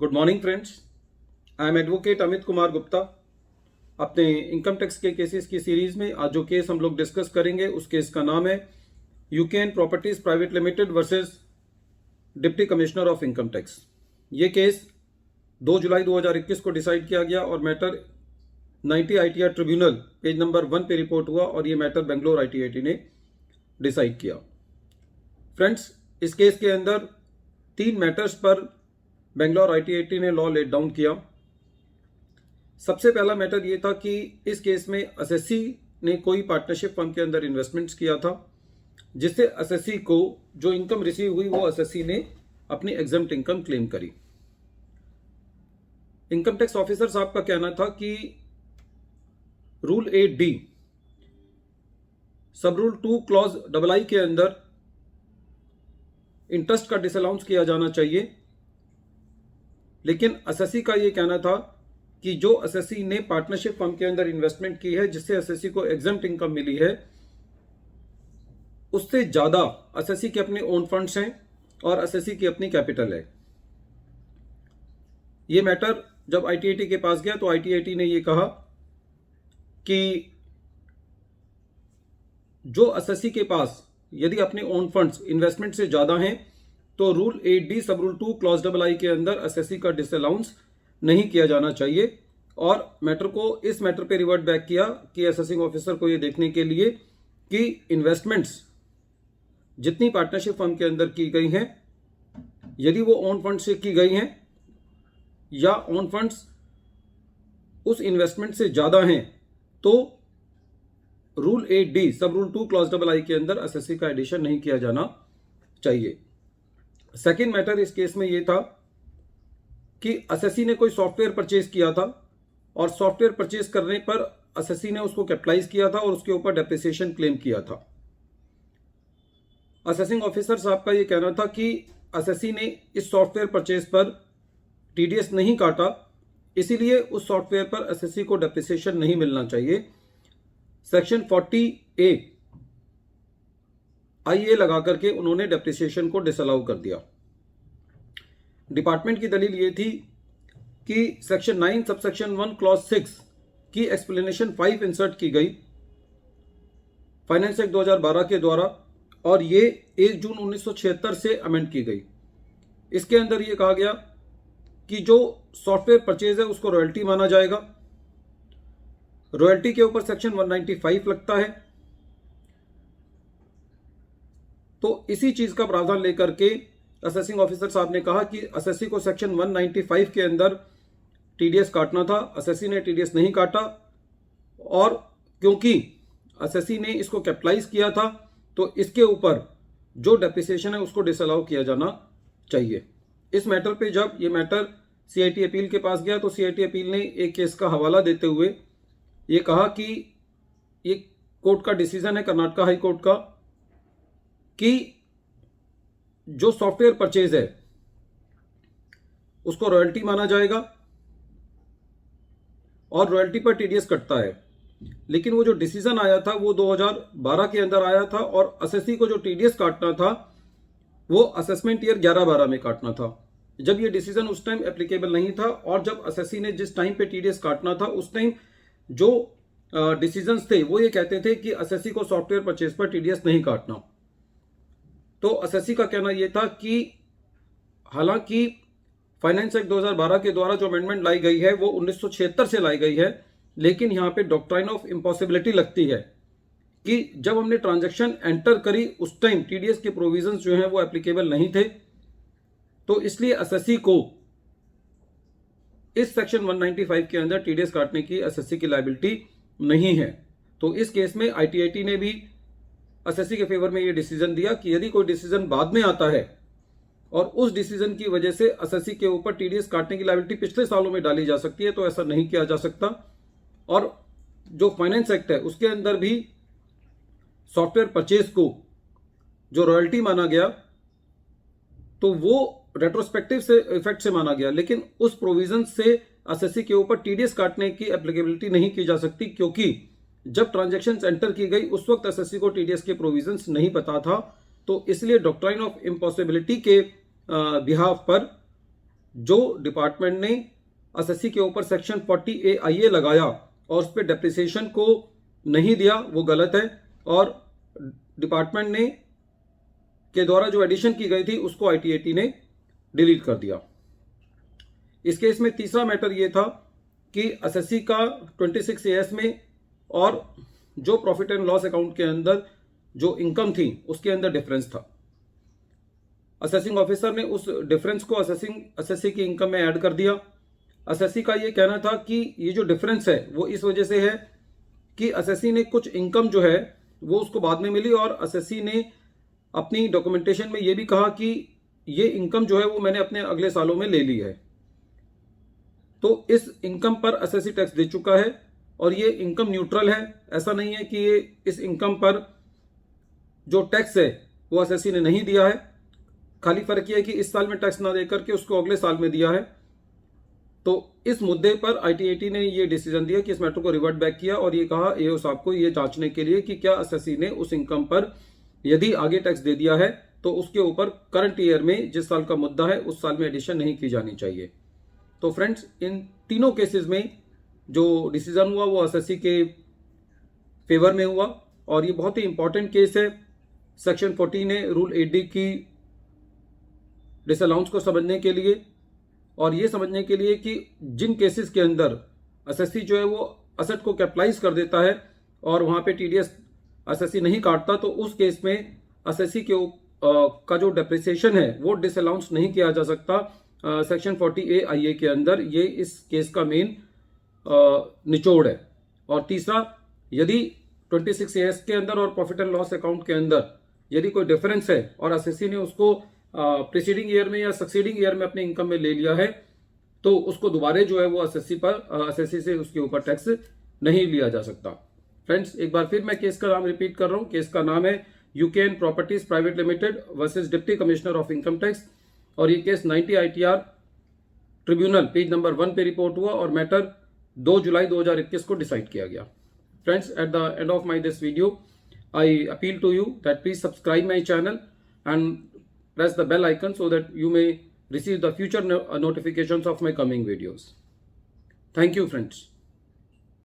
Good morning friends, I am advocate Amit Kumar Gupta. अपने income tax के cases की सीरीज में आज जो केस हम लोग डिस्कस करेंगे उस केस का नाम है UKN properties private limited versus deputy commissioner of income tax. ये केस 2 जुलाई 2021 को डिसाइड किया गया और matter 90 ITR tribunal page number 1 पे रिपोर्ट हुआ और ये मैटर बेंगलोर ITAT ने डिसाइड किया। फ्रेंड्स, इस केस के अंदर 3 मैटर्स पर बेंगलोर ITAT ने लॉ लेट डाउन किया। सबसे पहला मैटर ये था कि इस केस में एसएससी ने कोई पार्टनरशिप फर्म के अंदर इन्वेस्टमेंट्स किया था, जिससे एसएससी को जो इनकम रिसीव हुई वो एसएससी ने अपनी एग्जम्प्ट इनकम क्लेम करी। इनकम टैक्स ऑफिसर साहब का कहना था कि रूल 8D सब रूल 2 क्लॉज II के अंदर इंटरेस्ट का डिसअलाउंस किया जाना चाहिए, लेकिन एसएससी का यह कहना था कि जो एसएससी ने पार्टनरशिप फर्म के अंदर इन्वेस्टमेंट की है जिससे एसएससी को एग्जम्प्ट इनकम मिली है, उससे ज्यादा एसएससी के अपने ओन फंड्स हैं और एसएससी की अपनी कैपिटल है। यह मैटर जब ITAT के पास गया तो ITAT ने यह कहा कि जो एसएससी के पास यदि अपने ओन फंड्स इन्वेस्टमेंट से ज्यादा हैं तो रूल 8D सब रूल 2 क्लॉज II के अंदर एसएससी का डिसअलाउंस नहीं किया जाना चाहिए। और मैटर को इस मैटर पे रिवर्ट बैक किया कि असेसिंग ऑफिसर को ये देखने के लिए कि इन्वेस्टमेंट्स जितनी पार्टनरशिप फर्म के अंदर की गई हैं, यदि वो ओन फंड से की गई हैं या ओन फंड्स उस इन्वेस्टमेंट से ज्यादा हैं, तो रूल 8D सब रूल 2 क्लॉज II के अंदर एसएससी का एडिशन नहीं किया जाना चाहिए। सेकेंड मैटर इस केस में यह था कि एसएससी ने कोई सॉफ्टवेयर परचेज किया था और सॉफ्टवेयर परचेज करने पर एसएससी ने उसको कैपिटलाइज किया था और उसके ऊपर डेप्रिसिएशन क्लेम किया था। असेसिंग ऑफिसर साहब का यह कहना था कि एसएससी ने इस सॉफ्टवेयर परचेज पर टीडीएस नहीं काटा, इसीलिए उस सॉफ्टवेयर पर एसएससी को डेप्रिसिएशन नहीं मिलना चाहिए। सेक्शन 40A IA लगा करके उन्होंने डेप्रिसिएशन को डिसअलाउ कर दिया। डिपार्टमेंट की दलील ये थी कि सेक्शन 9 सबसेक्शन 1 क्लॉज 6 की एक्सप्लेनेशन 5 इंसर्ट की गई फाइनेंस एक्ट 2012 के द्वारा और ये 1 जून 1976 से अमेंड की गई। इसके अंदर ये कहा गया कि जो सॉफ्टवेयर परचेज है उसको रॉयल्टी माना जाएगा। रॉयल्टी के ऊपर सेक्शन 195 लगता है। तो इसी चीज का प्रावधान लेकर के असेसिंग ऑफिसर साहब ने कहा कि एसएससी को सेक्शन 195 के अंदर टीडीएस काटना था। एसएससी ने टीडीएस नहीं काटा और क्योंकि एसएससी ने इसको कैपिटलाइज किया था तो इसके ऊपर जो डेप्रिसिएशन है उसको डिसअलाउ किया जाना चाहिए। इस मैटर पे जब ये मैटर CIT अपील के पास गया तो CIT अपील ने एक केस का हवाला देते हुए ये कहा कि ये कोर्ट का डिसीजन है, कर्नाटका हाई कोर्ट का, कि जो सॉफ्टवेयर परचेज है उसको रॉयल्टी माना जाएगा और रॉयल्टी पर टीडीएस कटता है। लेकिन वो जो डिसीजन आया था वो 2012 के अंदर आया था और एसएससी को जो टीडीएस काटना था वो असेसमेंट ईयर 11-12 में काटना था, जब ये डिसीजन उस टाइम एप्लीकेबल नहीं था। और जब एसएससी ने जिस टाइम पे टीडीएस काटना था उस टाइम जो डिसीजंस थे वो ये कहते थे कि एसएससी को सॉफ्टवेयर परचेज पर टीडीएस नहीं काटना। तो एसएससी का कहना यह था कि हालांकि फाइनेंस एक्ट 2012 के द्वारा जो अमेंडमेंट लाई गई है वो 1976 से लाई गई है, लेकिन यहां पे डॉक्ट्राइन ऑफ इम्पॉसिबिलिटी लगती है कि जब हमने ट्रांजैक्शन एंटर करी उस टाइम टीडीएस के प्रोविजंस जो हैं वो एप्लीकेबल नहीं थे। तो इसलिए एसएससी को इस सेक्शन 195 के अंदर टीडीएस काटने की एसएससी की लायबिलिटी नहीं है। तो इस केस में ITAT ने भी एसएससी के फेवर में यह डिसीजन दिया कि यदि कोई डिसीजन बाद में आता है और उस डिसीजन की वजह से एसएससी के ऊपर टीडीएस काटने की लायबिलिटी पिछले सालों में डाली जा सकती है तो ऐसा नहीं किया जा सकता। और जो फाइनेंस एक्ट है उसके अंदर भी सॉफ्टवेयर परचेज को जो रॉयल्टी माना गया तो वो रेट्रोस्पेक्टिव से इफेक्ट से माना गया, लेकिन उस प्रोविजन से एसएससी के ऊपर टीडीएस काटने की एप्लीकेबिलिटी नहीं की जा सकती, क्योंकि जब ट्रांजैक्शंस एंटर की गई उस वक्त एसएससी को टीडीएस के प्रोविजंस नहीं पता था। तो इसलिए डॉक्ट्राइन ऑफ इम्पॉसिबिलिटी के बिहाफ पर जो डिपार्टमेंट ने एसएससी के ऊपर सेक्शन 40A IA लगाया और उस पर डेप्रिसिएशन को नहीं दिया वो गलत है, और डिपार्टमेंट ने के द्वारा जो एडिशन की गई थी उसको आईटीएटी ने डिलीट कर दिया। इस केस में तीसरा मैटर ये था कि एसएससी का 26AS में और जो प्रॉफिट एंड लॉस अकाउंट के अंदर जो इनकम थी उसके अंदर डिफरेंस था। असेसिंग ऑफिसर ने उस डिफरेंस को एसएससी की इनकम में ऐड कर दिया। एसएससी का ये कहना था कि ये जो डिफरेंस है वो इस वजह से है कि एसएससी ने कुछ इनकम जो है वो उसको बाद में मिली, और एसएससी ने अपनी डॉक्यूमेंटेशन में ये भी कहा कि ये इनकम जो है वो मैंने अपने अगले सालों में ले ली है। तो इस इनकम पर एसएससी टैक्स दे चुका है और ये इनकम न्यूट्रल है। ऐसा नहीं है कि ये इस इनकम पर जो टैक्स है वो एसएससी ने नहीं दिया है, खाली फर्क ये है कि इस साल में टैक्स ना देकर के उसको अगले साल में दिया है। तो इस मुद्दे पर आईटीएटी ने ये डिसीजन दिया कि इस मैटर को रिवर्ट बैक किया और ये कहा एओ साहब को ये जांचने के लिए कि क्या एसएससी ने उस इनकम पर यदि आगे टैक्स दे दिया है तो उसके ऊपर करंट ईयर में जिस साल का मुद्दा है उस साल में एडिशन नहीं की जानी चाहिए। तो फ्रेंड्स, इन तीनों केसेस में जो डिसीजन हुआ वो एसएससी के फेवर में हुआ और ये बहुत ही इंपॉर्टेंट केस है सेक्शन 40 ने रूल 8D की डिसअलाउंस को समझने के लिए, और ये समझने के लिए कि जिन केसेस के अंदर एसएससी जो है वो असेट को कैपिटलाइज कर देता है और वहां पे टीडीएस एसएससी नहीं काटता, तो उस केस में एसएससी के का जो डेप्रिसिएशन है वो डिसअलाउंस नहीं किया जा सकता सेक्शन 40A IA के अंदर। ये इस केस का मेन निचोड़ है। और तीसरा, यदि 26AS के अंदर और प्रॉफिट एंड लॉस अकाउंट के अंदर यदि कोई डिफरेंस है और एसएससी ने उसको प्रीसीडिंग ईयर में या सक्सीडिंग ईयर में अपने इनकम में ले लिया है, तो उसको दोबारा जो है वो एसएससी से उसके ऊपर टैक्स नहीं लिया जा सकता। फ्रेंड्स, एक बार फिर मैं केस का नाम रिपीट कर रहा हूं। केस का नाम है UKN properties private limited versus deputy commissioner of income tax, और ये case 90 ITR tribunal page number 1 पे रिपोर्ट हुआ और मैटर 2 जुलाई 2021 को डिसाइड किया गया। Friends, at the end of my this video I appeal to you that please subscribe my channel and press the bell icon so that you may receive the future notifications of my coming videos. Thank you, friends.